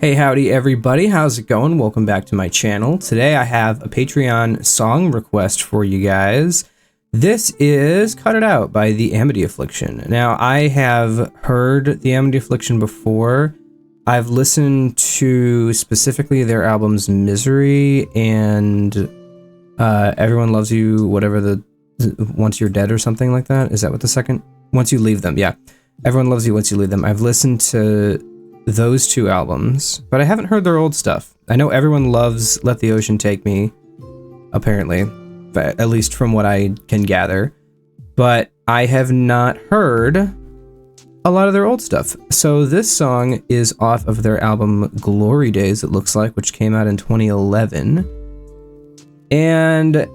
Hey, howdy everybody, how's it going? Welcome back to my channel. Today I have a Patreon song request for you guys. This is Cut It Out by the Amity Affliction. Now, I have heard the Amity Affliction before. I've listened to specifically their albums Misery and Everyone Loves You, whatever the Once You're Dead or something like that. Is that what the second? Once You Leave Them, yeah. Everyone Loves You, Once You Leave Them. I've listened to those two albums, but I haven't heard their old stuff. I know everyone loves Let the Ocean Take Me, apparently, but at least from what I can gather, but I have not heard a lot of their old stuff. So this song is off of their album Glory Days, it looks like, which came out in 2011, and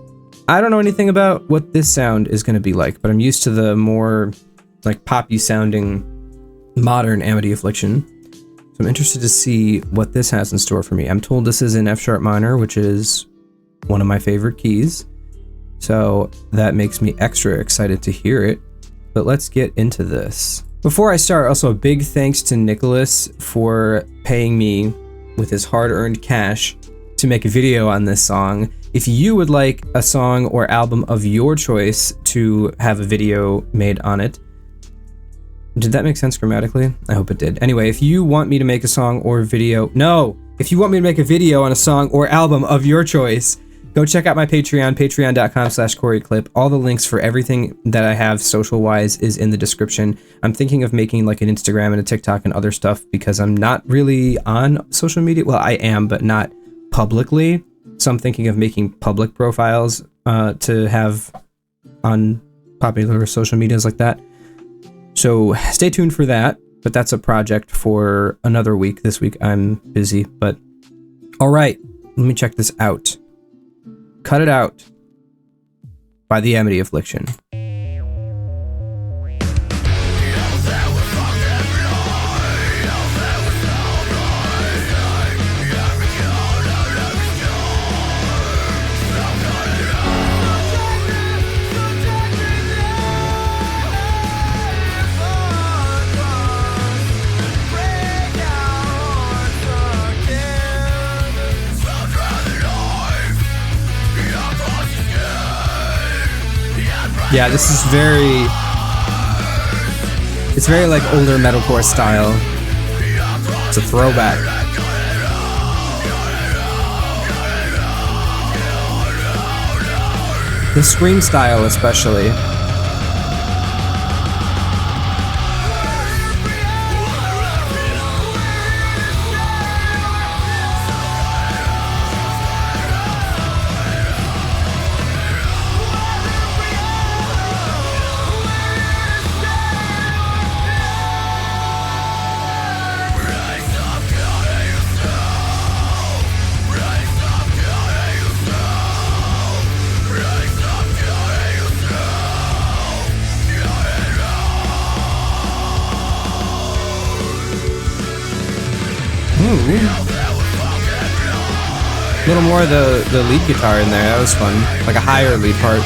I don't know anything about what this sound is going to be like, but I'm used to the more poppy sounding modern Amity Affliction. So I'm interested to see what this has in store for me. I'm told this is in F sharp minor, which is one of my favorite keys. So that makes me extra excited to hear it. But let's get into this. Before I start, also a big thanks to Nicholas for paying me with his hard-earned cash to make a video on this song. If you would like a song or album of your choice to have a video made on it, did that make sense grammatically? I hope it did. Anyway, if you want me to make a song or video... No! If you want me to make a video on a song or album of your choice, go check out my Patreon, patreon.com/CoreyClip. All the links for everything that I have social-wise is in the description. I'm thinking of making like an Instagram and a TikTok and other stuff because I'm not really on social media. Well, I am, but not publicly. So I'm thinking of making public profiles to have on popular social medias like that. So stay tuned for that, but that's a project for another week. This week I'm busy, but all right, let me check this out. Cut It Out by the Amity Affliction. Yeah, this is it's very like older metalcore style. It's a throwback. The scream style especially. A little more of the lead guitar in there, that was fun. Like a higher lead part.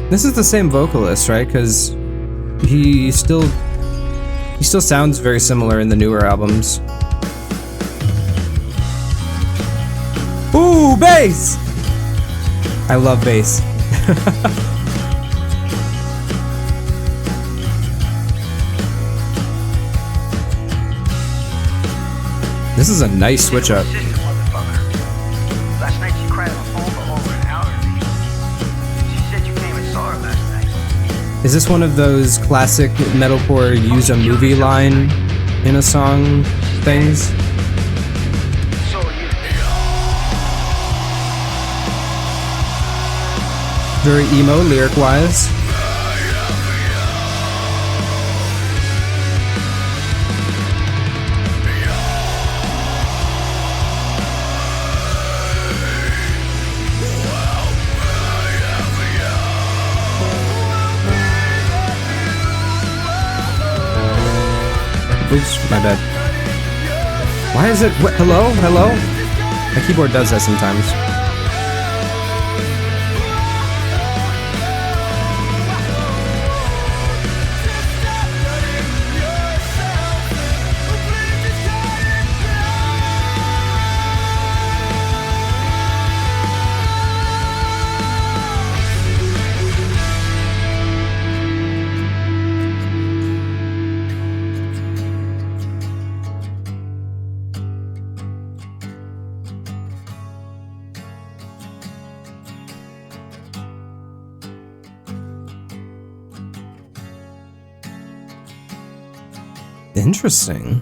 This is the same vocalist, right? Because he still sounds very similar in the newer albums. Ooh, bass! I love bass. This is a nice switch up. Last night she cried on the phone for over an hour. She said you came and saw her last night. Is this one of those classic metalcore use a movie line in a song things? Very emo lyric-wise. Oops, my bad. Why is it? What? Hello? Hello? My keyboard does that sometimes. Interesting.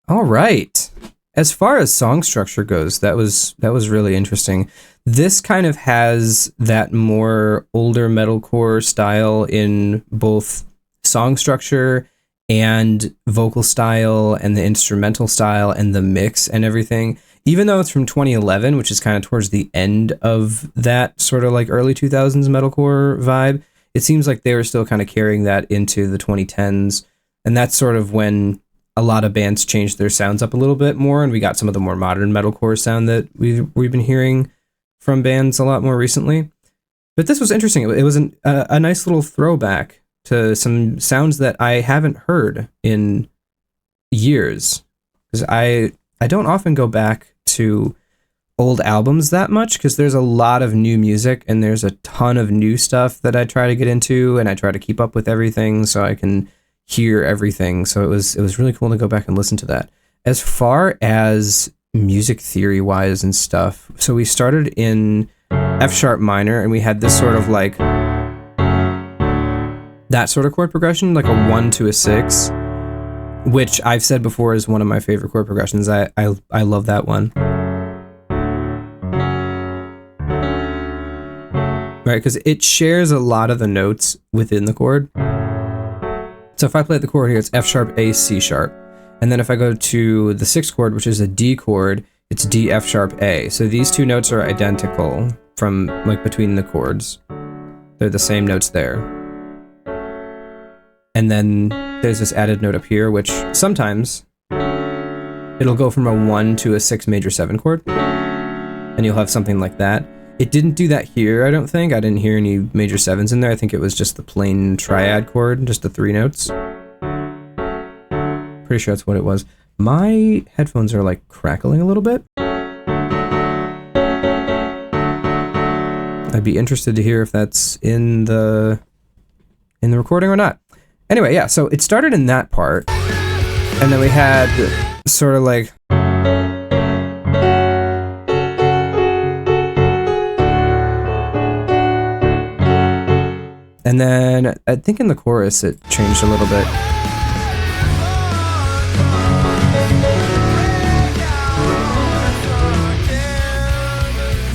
All right. As far as song structure goes, that was really interesting. This kind of has that more older metalcore style in both song structure and vocal style and the instrumental style and the mix and everything. Even though it's from 2011, which is kind of towards the end of that sort of like early 2000s metalcore vibe, it seems like they were still kind of carrying that into the 2010s. And that's sort of when a lot of bands changed their sounds up a little bit more, and we got some of the more modern metalcore sound that we've been hearing from bands a lot more recently. But this was interesting. It was a nice little throwback to some sounds that I haven't heard in years. Because I don't often go back to old albums that much, because there's a lot of new music and there's a ton of new stuff that I try to get into, and I try to keep up with everything so I can hear everything. So it was really cool to go back and listen to that. As far as music theory wise and stuff, so we started in F sharp minor, and we had this sort of like that sort of chord progression, like a 1 to a 6, which I've said before is one of my favorite chord progressions. I love that one. Right, because it shares a lot of the notes within the chord. So if I play the chord here, it's F sharp, A, C sharp. And then if I go to the 6th chord, which is a D chord, it's D, F sharp, A. So these two notes are identical from like between the chords. They're the same notes there. And then there's this added note up here, which sometimes it'll go from a 1 to a 6 major 7 chord. And you'll have something like that. It didn't do that here, I don't think. I didn't hear any major 7s in there. I think it was just the plain triad chord, just the 3 notes. Pretty sure that's what it was. My headphones are like crackling a little bit. I'd be interested to hear if that's in the recording or not. Anyway, yeah, so it started in that part, and then we had sort of like and then I think in the chorus it changed a little bit.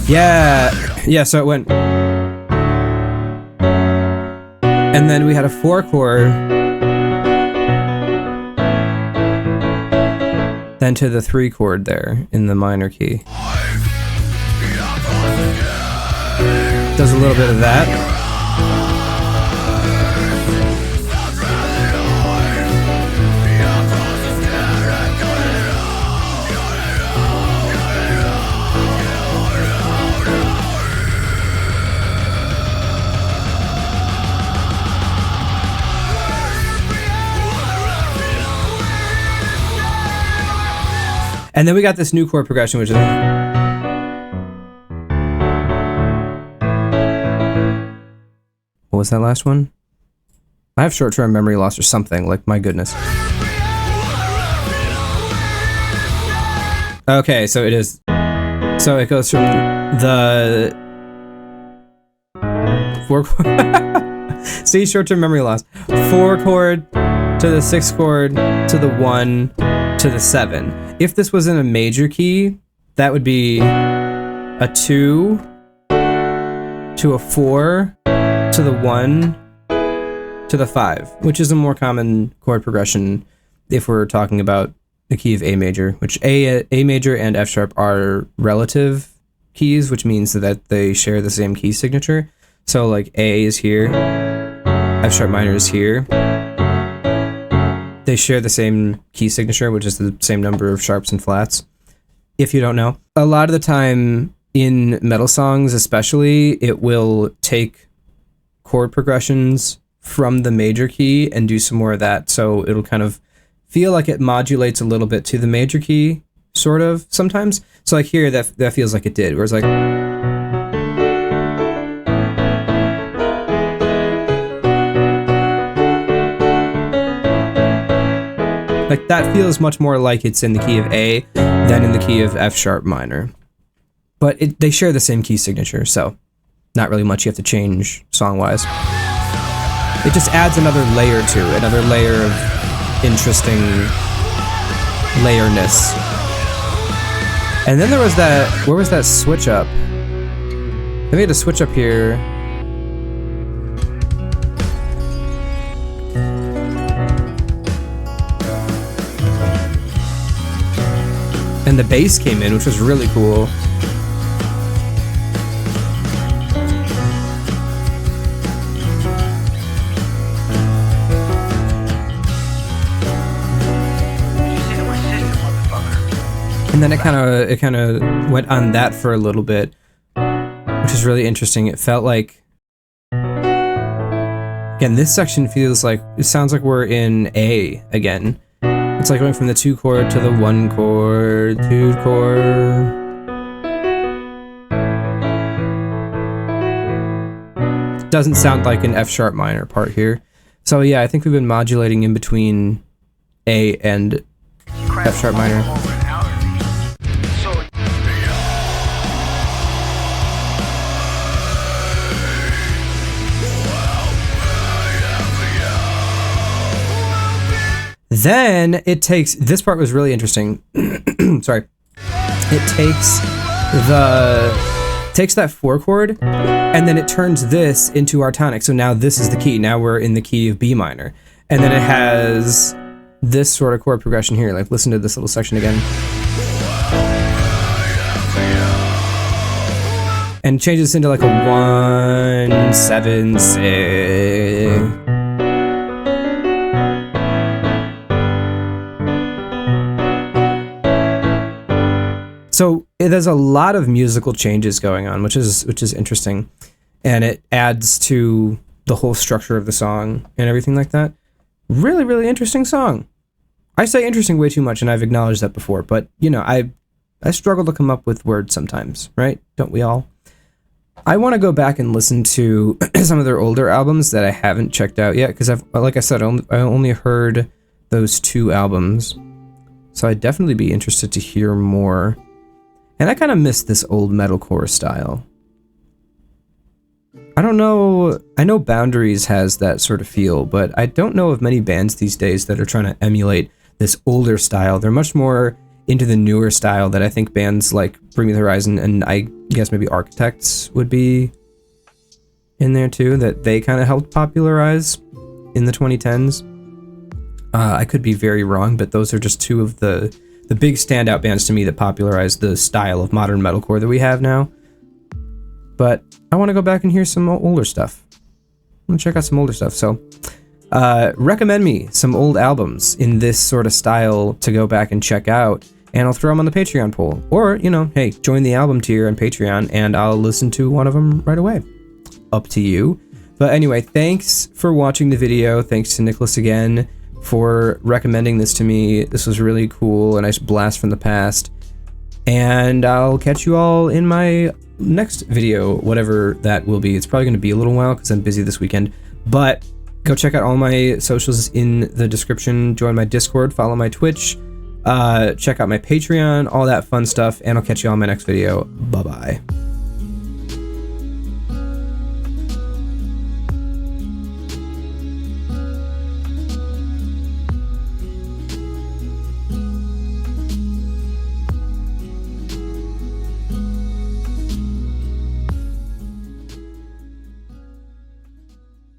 Yeah, so it went. And then we had a 4 chord, then to the 3 chord there in the minor key. Does a little bit of that. And then we got this new chord progression, which is... What was that last one? I have short-term memory loss or something, like, my goodness. Okay, so it is... So it goes from the... 4 chord... See, short-term memory loss. 4 chord to the 6 chord to the 1 to the 7. If this was in a major key, that would be a 2 to a 4 to the 1 to the 5, which is a more common chord progression if we're talking about the key of A major, which A major and F sharp are relative keys, which means that they share the same key signature. So like A is here, F sharp minor is here. They share the same key signature, which is the same number of sharps and flats. If you don't know, a lot of the time in metal songs especially, it will take chord progressions from the major key and do some more of that. So it'll kind of feel like it modulates a little bit to the major key, sort of, sometimes. So like here, that feels like it did, where it's like... Like that feels much more like it's in the key of A than in the key of F sharp minor. But they share the same key signature, so not really much you have to change song-wise. It just adds another layer to it, another layer of interesting layerness. And then there was that, where was that switch up? They made a switch up here. And the bass came in, which was really cool. And then it kind of went on that for a little bit, which is really interesting. It felt like, again, this section feels like, it sounds like we're in A again. It's like going from the 2 chord to the 1 chord, 2 chord. Doesn't sound like an F sharp minor part here. So yeah, I think we've been modulating in between A and F sharp minor. Then it takes, this part was really interesting. Sorry. It takes that 4 chord and then it turns this into our tonic. So now this is the key. Now we're in the key of B minor. And then it has this sort of chord progression here. Like listen to this little section again. And changes into like a 1, 7, 6. So there's a lot of musical changes going on, which is interesting, and it adds to the whole structure of the song and everything like that. Really, really interesting song. I say interesting way too much, and I've acknowledged that before, but you know, I struggle to come up with words sometimes, right? Don't we all? I want to go back and listen to some of their older albums that I haven't checked out yet, because like I said, I only heard those 2 albums, so I'd definitely be interested to hear more. And I kind of miss this old metalcore style. I don't know, I know Boundaries has that sort of feel, but I don't know of many bands these days that are trying to emulate this older style. They're much more into the newer style that I think bands like Bring Me the Horizon and I guess maybe Architects would be in there too, that they kind of helped popularize in the 2010s. I could be very wrong, but those are just 2 of the big standout bands to me that popularized the style of modern metalcore that we have now. But I want to go back and hear some older stuff. I'm gonna check out some older stuff. So recommend me some old albums in this sort of style to go back and check out, and I'll throw them on the Patreon poll. Or, you know, hey, join the album tier on Patreon and I'll listen to one of them right away. Up to you. But anyway, thanks for watching the video. Thanks to Nicholas again for recommending this to me. This was really cool, a nice blast from the past. And I'll catch you all in my next video, whatever that will be. It's probably going to be a little while because I'm busy this weekend, but go check out all my socials in the description. Join my Discord, follow my Twitch, check out my Patreon, all that fun stuff, and I'll catch you all in my next video. Bye-bye.